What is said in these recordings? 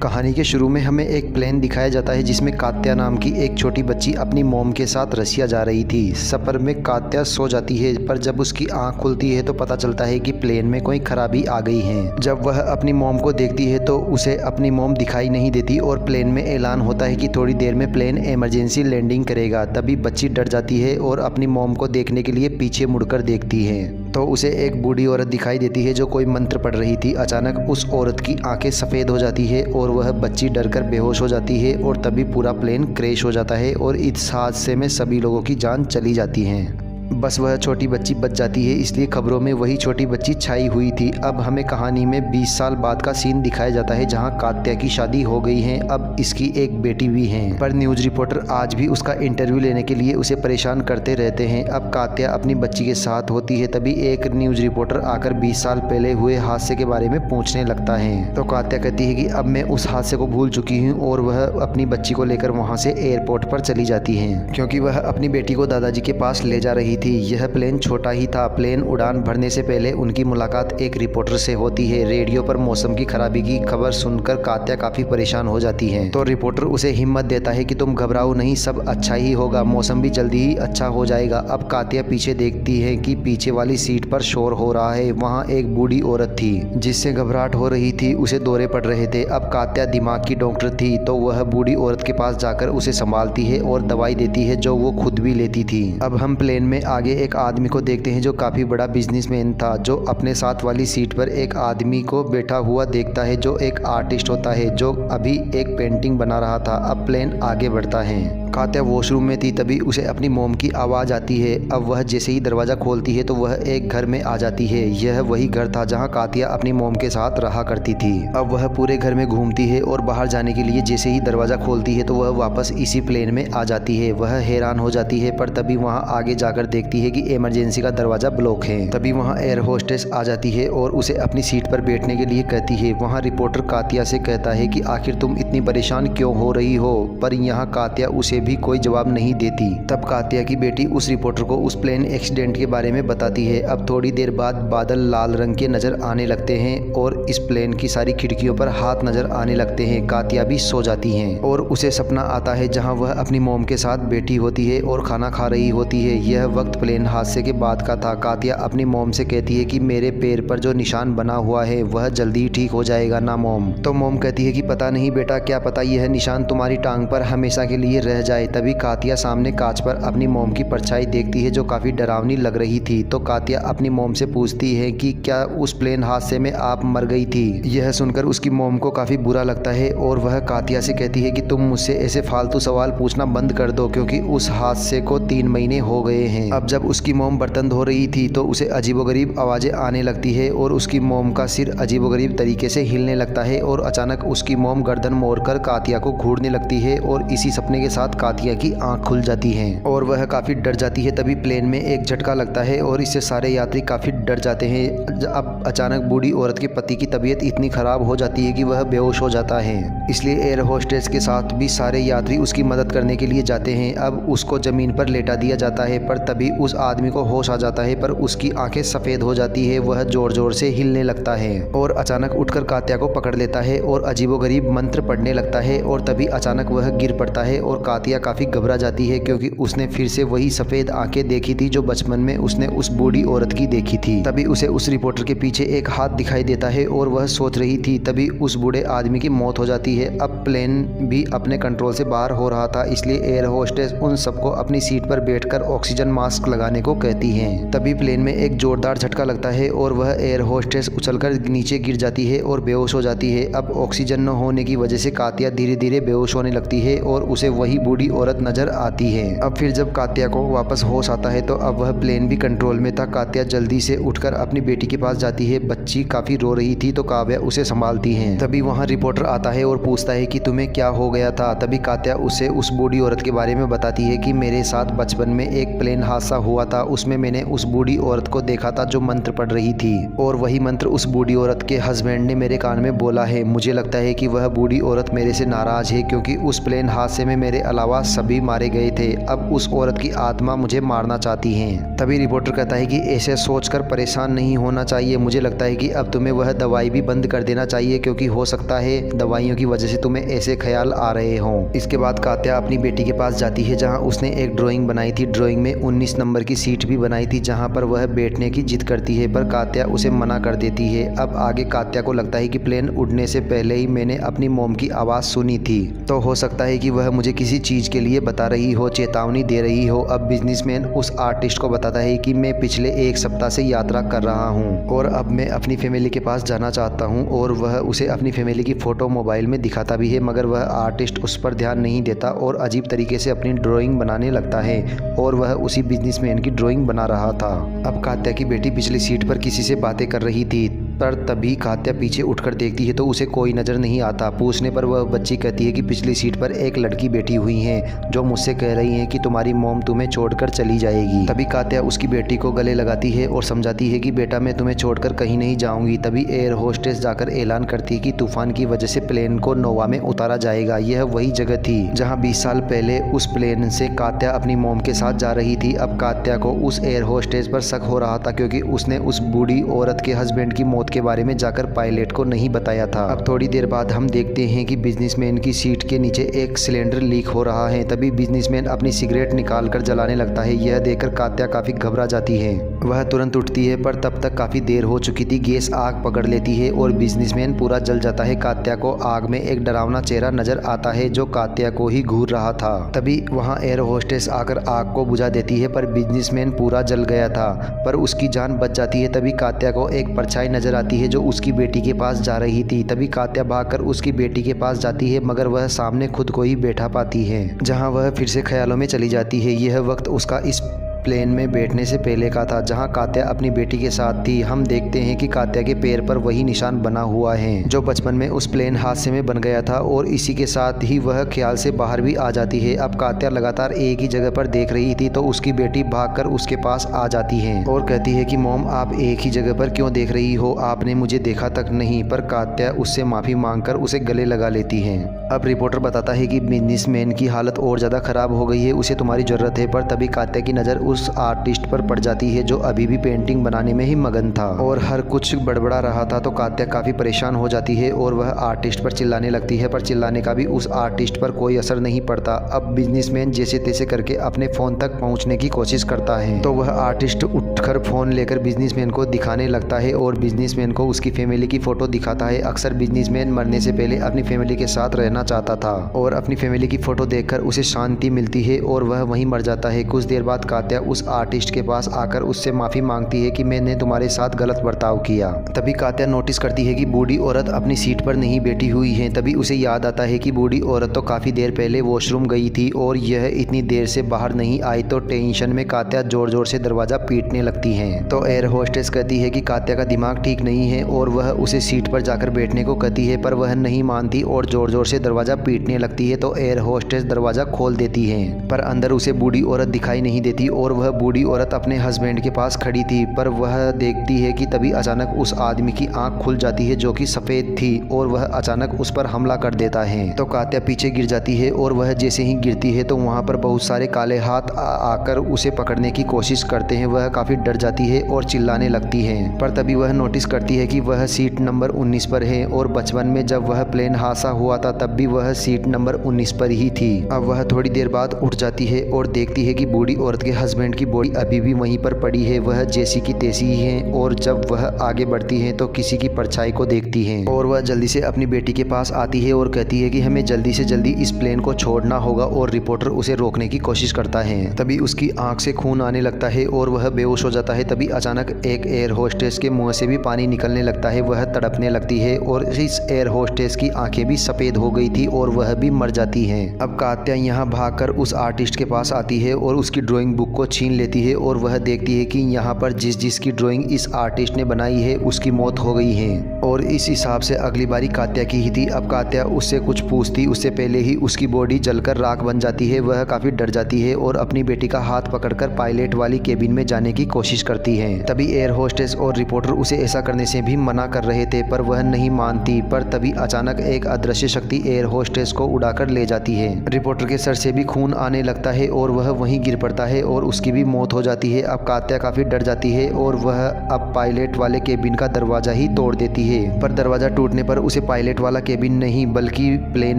कहानी के शुरू में हमें एक प्लेन दिखाया जाता है जिसमें कात्या नाम की एक छोटी बच्ची अपनी मॉम के साथ रसिया जा रही थी। सफ़र में कात्या सो जाती है, पर जब उसकी आंख खुलती है तो पता चलता है कि प्लेन में कोई खराबी आ गई है। जब वह अपनी मॉम को देखती है तो उसे अपनी मॉम दिखाई नहीं देती और प्लेन में ऐलान होता है कि थोड़ी देर में प्लेन इमरजेंसी लैंडिंग करेगा। तभी बच्ची डर जाती है और अपनी मॉम को देखने के लिए पीछे मुड़कर देखती है तो उसे एक बूढ़ी औरत दिखाई देती है जो कोई मंत्र पढ़ रही थी। अचानक उस औरत की आंखें सफ़ेद हो जाती है और वह बच्ची डरकर बेहोश हो जाती है और तभी पूरा प्लेन क्रैश हो जाता है और इस हादसे में सभी लोगों की जान चली जाती है। बस वह छोटी बच्ची बच जाती है, इसलिए खबरों में वही छोटी बच्ची छाई हुई थी। अब हमें कहानी में 20 साल बाद का सीन दिखाया जाता है जहां कात्या की शादी हो गई है। अब इसकी एक बेटी भी है, पर न्यूज़ रिपोर्टर आज भी उसका इंटरव्यू लेने के लिए उसे परेशान करते रहते हैं। अब कात्या अपनी बच्ची के साथ होती है, तभी एक न्यूज़ रिपोर्टर आकर 20 साल पहले हुए हादसे के बारे में पूछने लगता है। तो कात्या कहती है कि अब मैं उस हादसे को भूल चुकी हूँ और वह अपनी बच्ची को लेकर वहाँ से एयरपोर्ट पर चली जाती है क्योंकि वह अपनी बेटी को दादाजी के पास ले जा रही थी। यह प्लेन छोटा ही था। प्लेन उड़ान भरने से पहले उनकी मुलाकात एक रिपोर्टर से होती है। रेडियो पर मौसम की खराबी की खबर सुनकर कात्या काफ़ी परेशान हो जाती है, तो रिपोर्टर उसे हिम्मत देता है कि तुम घबराओ नहीं, सब अच्छा ही होगा, मौसम भी जल्दी ही अच्छा हो जाएगा। अब कात्या पीछे देखती है कि पीछे वाली सीट पर शोर हो रहा है। वहाँ एक बूढ़ी औरत थी जिससे घबराहट हो रही थी, उसे दौरे पड़ रहे थे। अब कात्या दिमाग की डॉक्टर थी, तो वह बूढ़ी औरत के पास जाकर उसे संभालती है और दवाई देती है जो वो खुद भी लेती थी। अब हम प्लेन में आगे एक आदमी को देखते हैं जो काफ़ी बड़ा बिजनेसमैन था, जो अपने साथ वाली सीट पर एक आदमी को बैठा हुआ देखता है जो एक आर्टिस्ट होता है जो अभी एक पेंटिंग बना रहा था। अब प्लेन आगे बढ़ता है। कात्या वॉशरूम में थी, तभी उसे अपनी मॉम की आवाज़ आती है। अब वह जैसे ही दरवाज़ा खोलती है तो वह एक घर में आ जाती है। यह वही घर था जहां कात्या अपनी मॉम के साथ रहा करती थी। अब वह पूरे घर में घूमती है और बाहर जाने के लिए जैसे ही दरवाज़ा खोलती है तो वह वापस इसी प्लेन में आ जाती है। वह हैरान हो जाती है, पर तभी वहाँ आगे जाकर देखती है कि इमरजेंसी का दरवाज़ा ब्लॉक है। तभी वहाँ एयर होस्टेस आ जाती है और उसे अपनी सीट पर बैठने के लिए कहती है। वहाँ रिपोर्टर कात्या से कहता है कि आखिर तुम इतनी परेशान क्यों हो रही हो, पर यहाँ कात्या उसे भी कोई जवाब नहीं देती। तब कात्या की बेटी उस रिपोर्टर को उस प्लेन एक्सीडेंट के बारे में बताती है। अब थोड़ी देर बाद बादल लाल रंग के नज़र आने लगते हैं और इस प्लेन की सारी खिड़कियों पर हाथ नज़र आने लगते हैं। कात्या भी सो जाती हैं और उसे सपना आता है जहां वह अपनी मॉम के साथ बैठी होती है और खाना खा रही होती है। यह वक्त प्लेन हादसे के बाद का था। कात्या अपनी मॉम से कहती है कि मेरे पैर पर जो निशान बना हुआ है वह जल्दी ठीक हो जाएगा ना मॉम। तो मॉम कहती है कि पता नहीं बेटा, क्या पता यह निशान तुम्हारी टांग पर हमेशा के लिए रह जाए। तभी कात्या सामने कांच पर अपनी मॉम की परछाई देखती है जो काफ़ी डरावनी लग रही थी। तो कात्या अपनी मॉम से पूछती है कि क्या उस प्लेन हादसे में आप मर गई थी। यह सुनकर उसकी मॉम को काफ़ी बुरा लगता है और वह कात्या से कहती है कि तुम मुझसे ऐसे फालतू सवाल पूछना बंद कर दो क्योंकि उस हादसे को 3 महीने हो गए हैं। अब जब उसकी मॉम बर्तन धो रही थी तो उसे अजीबोगरीब आवाज़ें आने लगती है और उसकी मॉम का सिर अजीबोगरीब तरीके से हिलने लगता है और अचानक उसकी मॉम गर्दन मोड़कर कात्या को घूरने लगती है और इसी सपने के साथ कात्या की आंख खुल जाती है और वह काफ़ी डर जाती है। तभी प्लेन में एक झटका लगता है और इससे सारे यात्री काफ़ी डर जाते हैं। अब अचानक बूढ़ी औरत के पति की तबीयत इतनी ख़राब हो जाती है कि वह बेहोश हो जाता है, इसलिए एयर होस्टेस के साथ भी सारे यात्री उसकी मदद करने के लिए जाते हैं। अब उसको ज़मीन पर लेटा दिया जाता है, पर तभी उस आदमी को होश आ जाता है, पर उसकी आंखें सफ़ेद हो जाती है। वह ज़ोर ज़ोर से हिलने लगता है और अचानक उठकर कात्या को पकड़ लेता है और अजीबोगरीब मंत्र पढ़ने लगता है और तभी अचानक वह गिर पड़ता है और कात्या काफ़ी घबरा जाती है क्योंकि उसने फिर से वही सफ़ेद आंखें देखी थी जो बचपन में उसने उस बूढ़ी औरत की देखी थी। तभी उसे उस रिपोर्टर के पीछे एक हाथ दिखाई देता है और वह सोच रही थी। तभी उस बूढ़े आदमी की मौत हो जाती है। अब प्लेन भी अपने कंट्रोल से बाहर हो रहा था, इसलिए एयर होस्टेस उन सबको अपनी सीट पर बैठकर ऑक्सीजन मास्क लगाने को कहती है। तभी प्लेन में एक जोरदार झटका लगता है और वह एयर होस्टेस उछलकर नीचे गिर जाती है और बेहोश हो जाती है। अब ऑक्सीजन न होने की वजह से कात्या धीरे धीरे बेहोश होने लगती है और उसे वही बूढ़ी औरत नजर आती है। अब फिर जब कात्या को वापस होश आता है तो अब वह प्लेन भी कंट्रोल में था। कात्या जल्दी से उठकर अपनी बेटी के पास जाती है। बच्ची काफ़ी रो रही थी तो काव्या उसे संभालती है। तभी वहाँ रिपोर्टर आता है और पूछता है कि तुम्हें क्या हो गया था। तभी कात्या उसे उस बूढ़ी औरत के बारे में बताती है कि मेरे साथ बचपन में एक प्लेन हादसा हादसा हुआ था उसमें मैंने उस बूढ़ी औरत को देखा था जो मंत्र पढ़ रही थी, और वही मंत्र उस बूढ़ी औरत के हस्बैंड ने मेरे कान में बोला है। मुझे लगता है कि वह बूढ़ी औरत मेरे से नाराज़ है क्योंकि उस प्लेन हादसे में मेरे अलावा सभी मारे गए थे। अब उस औरत की आत्मा मुझे मारना चाहती है। तभी रिपोर्टर कहता है कि ऐसे सोचकर परेशान नहीं होना चाहिए, मुझे लगता है कि अब तुम्हें वह दवाई भी बंद कर देना चाहिए क्योंकि हो सकता है दवाइयों की वजह से तुम्हें ऐसे ख्याल आ रहे हों। इसके बाद कात्या अपनी बेटी के पास जाती है जहां उसने एक ड्राइंग बनाई थी। ड्राइंग में 19 नंबर की सीट भी बनाई थी जहां पर वह बैठने की जिद करती है, पर कात्या उसे मना कर देती है। अब आगे कात्या को लगता है कि प्लेन उड़ने से पहले ही मैंने अपनी मॉम की आवाज़ सुनी थी, तो हो सकता है कि वह मुझे किसी चीज़ के लिए बता रही हो, चेतावनी दे रही हो। अब बिजनेसमैन उस आर्टिस्ट को बताता है कि मैं पिछले एक सप्ताह से यात्रा कर रहा हूँ और अब मैं अपनी फैमिली के पास जाना चाहता हूँ, और वह उसे अपनी फैमिली की फ़ोटो मोबाइल में दिखाता भी है, मगर वह आर्टिस्ट उस पर ध्यान नहीं देता और अजीब तरीके से अपनी ड्राइंग बनाने लगता है, और वह उसी बिजनेसमैन की ड्राइंग बना रहा था। अब कात्या की बेटी पिछली सीट पर किसी से बातें कर रही थी, पर तभी कात्या पीछे उठकर देखती है तो उसे कोई नज़र नहीं आता। पूछने पर वह बच्ची कहती है कि पिछली सीट पर एक लड़की बैठी हुई है जो मुझसे कह रही है कि तुम्हारी मॉम तुम्हें छोड़कर चली जाएगी। तभी कात्या उसकी बेटी को गले लगाती है और समझाती है कि बेटा मैं तुम्हें छोड़कर कहीं नहीं जाऊंगी। तभी एयर होस्टेस जाकर ऐलान करती है कि तूफान की वजह से प्लेन को नोवा में उतारा जाएगा। यह वही जगह थी जहाँ 20 साल पहले उस प्लेन से कात्या अपनी मॉम के साथ जा रही थी। अब कात्या को उस एयर होस्टेस पर शक हो रहा था क्योंकि उसने उस बूढ़ी औरत के हस्बैंड की मौत के बारे में जाकर पायलट को नहीं बताया था। अब थोड़ी देर बाद हम देखते हैं कि बिजनेसमैन की सीट के नीचे एक सिलेंडर लीक हो रहा है। तभी बिजनेसमैन अपनी सिगरेट निकालकर जलाने लगता है। यह देखकर कात्या काफी घबरा जाती है, वह तुरंत उठती है, पर तब तक काफी देर हो चुकी थी। गैस आग पकड़ लेती है और बिजनेसमैन पूरा जल जाता है। कात्या को आग में एक डरावना चेहरा नजर आता है जो कात्या को ही घूर रहा था। तभी वहां एयर होस्टेस आकर आग को बुझा देती है, पर बिजनेसमैन पूरा जल गया था, पर उसकी जान बच जाती है। तभी कात्या को एक परछाई नजर आती है जो उसकी बेटी के पास जा रही थी। तभी कात्या भागकर उसकी बेटी के पास जाती है, मगर वह सामने खुद को ही बैठा पाती है जहां वह फिर से ख्यालों में चली जाती है। यह वक्त उसका इस प्लेन में बैठने से पहले का था जहां कात्या अपनी बेटी के साथ थी। हम देखते हैं कि कात्या के पैर पर वही निशान बना हुआ है जो बचपन में उस प्लेन हादसे में बन गया था, और इसी के साथ ही वह ख्याल से बाहर भी आ जाती है। अब कात्या लगातार एक ही जगह पर देख रही थी तो उसकी बेटी भागकर उसके पास आ जाती है और कहती है कि मॉम आप एक ही जगह पर क्यों देख रही हो, आपने मुझे देखा तक नहीं। पर कात्या उससे माफ़ी मांगकर उसे गले लगा लेती है। अब रिपोर्टर बताता है कि बिजनेसमैन की हालत और ज़्यादा ख़राब हो गई है, उसे तुम्हारी ज़रूरत है। पर तभी कात्या की नज़र उस आर्टिस्ट पर पड़ जाती है जो अभी भी पेंटिंग बनाने में ही मगन था और हर कुछ गड़बड़ा रहा था। तो कात्या काफ़ी परेशान हो जाती है और वह आर्टिस्ट पर चिल्लाने लगती है, पर चिल्लाने का भी उस आर्टिस्ट पर कोई असर नहीं पड़ता। अब बिजनेसमैन जैसे तैसे करके अपने फ़ोन तक पहुंचने की कोशिश करता है, तो वह आर्टिस्ट उठकर फ़ोन लेकर बिजनेसमैन को दिखाने लगता है और बिजनेसमैन को उसकी फैमिली की फ़ोटो दिखाता है। अक्सर बिजनेसमैन मरने से पहले अपनी फैमिली के साथ रहना चाहता था और अपनी फैमिली की फ़ोटो देखकर उसे शांति मिलती है और वह वहीं मर जाता है। कुछ देर बाद कात्या उस आर्टिस्ट के पास आकर उससे माफ़ी मांगती है कि मैंने तुम्हारे साथ गलत बर्ताव किया। तभी कात्या नोटिस करती है कि बूढ़ी औरत अपनी सीट पर नहीं बैठी हुई है। तभी उसे याद आता है कि बूढ़ी औरत तो काफ़ी देर पहले वॉशरूम गई थी और यह इतनी देर से बाहर नहीं आई। तो टेंशन में कात्या जोर जोर से दरवाज़ा पीटने लगती है। तो एयर होस्टेस कहती है कि कात्या का दिमाग ठीक नहीं है और वह उसे सीट पर जाकर बैठने को कहती है, पर वह नहीं मानती और जोर जोर से दरवाज़ा पीटने लगती है। तो एयर होस्टेस दरवाज़ा खोल देती है, पर अंदर उसे बूढ़ी औरत दिखाई नहीं देती और वह बूढ़ी औरत अपने हस्बैंड के पास खड़ी थी। पर वह देखती है कि तभी अचानक उस आदमी की आंख खुल जाती है जो कि सफ़ेद थी और वह अचानक उस पर हमला कर देता है। तो कात्या पीछे गिर जाती है और वह जैसे ही गिरती है तो वहाँ पर बहुत सारे काले हाथ आकर उसे पकड़ने की कोशिश करते हैं। वह काफ़ी डर जाती है और चिल्लाने लगती है, पर तभी वह नोटिस करती है कि वह सीट नंबर 19 पर है और बचपन में जब वह प्लेन हादसा हुआ था तब भी वह सीट नंबर 19 पर ही थी। अब वह थोड़ी देर बाद उठ जाती है और देखती है कि बूढ़ी औरत के हस्बैंड की बॉडी अभी भी वहीं पर पड़ी है, वह जैसी की तैसी ही है। और जब वह आगे बढ़ती है तो किसी की परछाई को देखती है और वह जल्दी से अपनी बेटी के पास आती है और कहती है कि हमें जल्दी से जल्दी इस प्लेन को छोड़ना होगा, और रिपोर्टर उसे रोकने की कोशिश करता है। तभी उसकी आंख से खून आने लगता है और वह बेहोश हो जाता है। तभी अचानक एक एयर होस्टेस के मुंह से भी पानी निकलने लगता है, वह तड़पने लगती है और इस एयर होस्टेस की आंखें भी सफ़ेद हो गई थी और वह भी मर जाती है। अब कात्या यहाँ भागकर उस आर्टिस्ट के पास आती है और उसकी ड्राइंग बुक को छीन लेती है और वह देखती है कि यहाँ पर जिसकी ड्राइंग इस आर्टिस्ट ने बनाई है उसकी मौत हो गई है और इस हिसाब से अगली बारी कात्या की ही थी। अब कात्या उससे कुछ पूछती उससे पहले ही उसकी बॉडी जलकर राख बन जाती है। वह काफ़ी डर जाती है और अपनी बेटी का हाथ पकड़कर पायलट वाली केबिन में जाने की कोशिश करती है। तभी एयर होस्टेस और रिपोर्टर उसे ऐसा करने से भी मना कर रहे थे पर वह नहीं मानती। पर तभी अचानक एक अदृश्य शक्ति एयर होस्टेस को उड़ाकर ले जाती है। रिपोर्टर के सर से भी खून आने लगता है और वह वहीं गिर पड़ता है और उसकी भी मौत हो जाती है। अब कात्या काफ़ी डर जाती है और वह अब पायलट वाले केबिन का दरवाज़ा ही तोड़ देती है। पर दरवाज़ा टूटने पर उसे पायलट वाला केबिन नहीं बल्कि प्लेन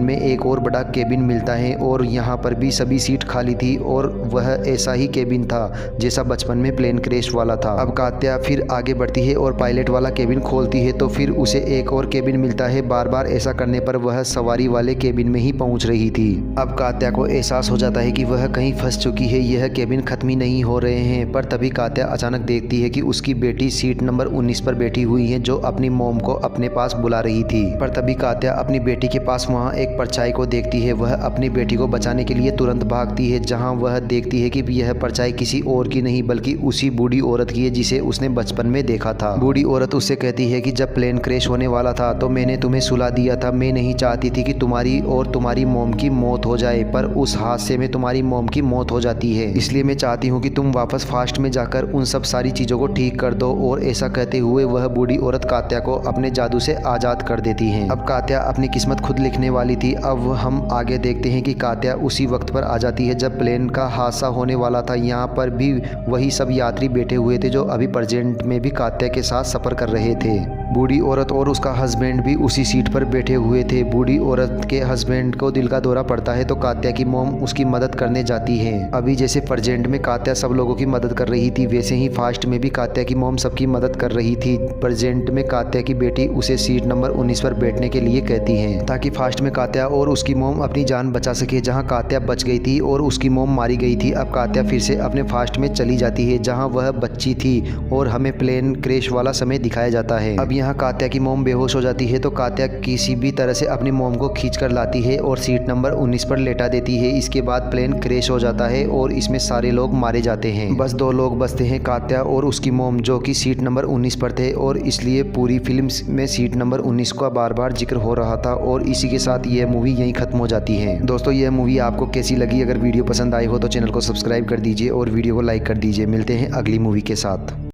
में एक और बड़ा केबिन मिलता है और यहाँ पर भी सभी सीट खाली थी और वह ऐसा ही केबिन था जैसा बचपन में प्लेन क्रैश वाला था। अब कात्या फिर आगे बढ़ती है और पायलट वाला केबिन खोलती है तो फिर उसे एक और केबिन मिलता है। बार बार ऐसा करने पर वह सवारी वाले केबिन में ही पहुंच रही थी। अब कात्या को एहसास हो जाता है कि वह कहीं फंस चुकी है, यह केबिन खत्म ही नहीं हो रहे हैं। पर तभी कात्या अचानक देखती है कि उसकी बेटी सीट नंबर 19 पर बैठी हुई है जो अपनी मॉम को अपने पास बुला रही थी। पर तभी कात्या अपनी बेटी के पास वहाँ एक परछाई को देखती है। वह अपनी बेटी को बचाने के लिए तुरंत भागती है जहाँ वह देखती है कि यह परछाई किसी और की नहीं बल्कि उसी बूढ़ी औरत की है जिसे उसने बचपन में देखा था। बूढ़ी औरत उससे कहती है कि जब प्लेन क्रैश होने वाला था तो मैंने तुम्हें सुला दिया था। मैं नहीं चाहती थी कि तुम्हारी और तुम्हारी मॉम की मौत हो जाए पर उस हादसे में तुम्हारी मॉम की मौत हो जाती है, इसलिए मैं चाहती हूँ कि तुम वापस फास्ट में जाकर उन सब सारी चीज़ों को ठीक कर दो। और ऐसा कहते हुए वह बूढ़ी औरत कात्या को अपने जादू से आज़ाद कर देती है। अब कात्या अपनी किस्मत खुद लिखने वाली थी। अब हम आगे देखते हैं कि कात्या उसी वक्त पर आ जाती है जब प्लेन का हादसा होने वाला था। यहाँ पर भी वही सब यात्री बैठे हुए थे जो अभी प्रेजेंट में भी कात्या के साथ सफ़र कर रहे थे। बूढ़ी औरत और उसका हस्बैंड भी उसी सीट पर बैठे हुए थे। बूढ़ी औरत के हस्बैंड को दिल का दौरा पड़ता है तो कात्या की मॉम उसकी मदद करने जाती है। अभी जैसे प्रेजेंट में कात्या सब लोगों की मदद कर रही थी वैसे ही फास्ट में भी कात्या की मॉम सबकी मदद कर रही थी। प्रेजेंट में कात्या की बेटी उसे सीट नंबर 19 पर बैठने के लिए कहती है ताकि फास्ट में कात्या और उसकी मॉम अपनी जान बचा सके। जहाँ कात्या बच गई थी और उसकी मॉम मारी गई थी, अब कात्या फिर से अपने फास्ट में चली जाती है जहाँ वह बच्ची थी और हमें प्लेन क्रैश वाला समय दिखाया जाता है। अब यहाँ कात्या की मॉम बेहोश हो जाती है तो कात्या किसी भी तरह से अपनी मॉम को खींच कर लाती है और सीट नंबर 19 पर लेटा देती है। इसके बाद प्लेन क्रैश हो जाता है और इसमें सारे लोग मारे जाते हैं। बस 2 लोग बचते हैं, कात्या और उसकी मॉम जो कि सीट नंबर 19 पर थे और इसलिए पूरी फिल्म में सीट नंबर 19 का बार बार जिक्र हो रहा था। और इसी के साथ यह मूवी यहीं खत्म हो जाती है। दोस्तों यह मूवी आपको कैसी लगी? अगर वीडियो पसंद आई हो तो चैनल को सब्सक्राइब कर दीजिए और वीडियो को लाइक कर दीजिए। मिलते हैं अगली मूवी के साथ।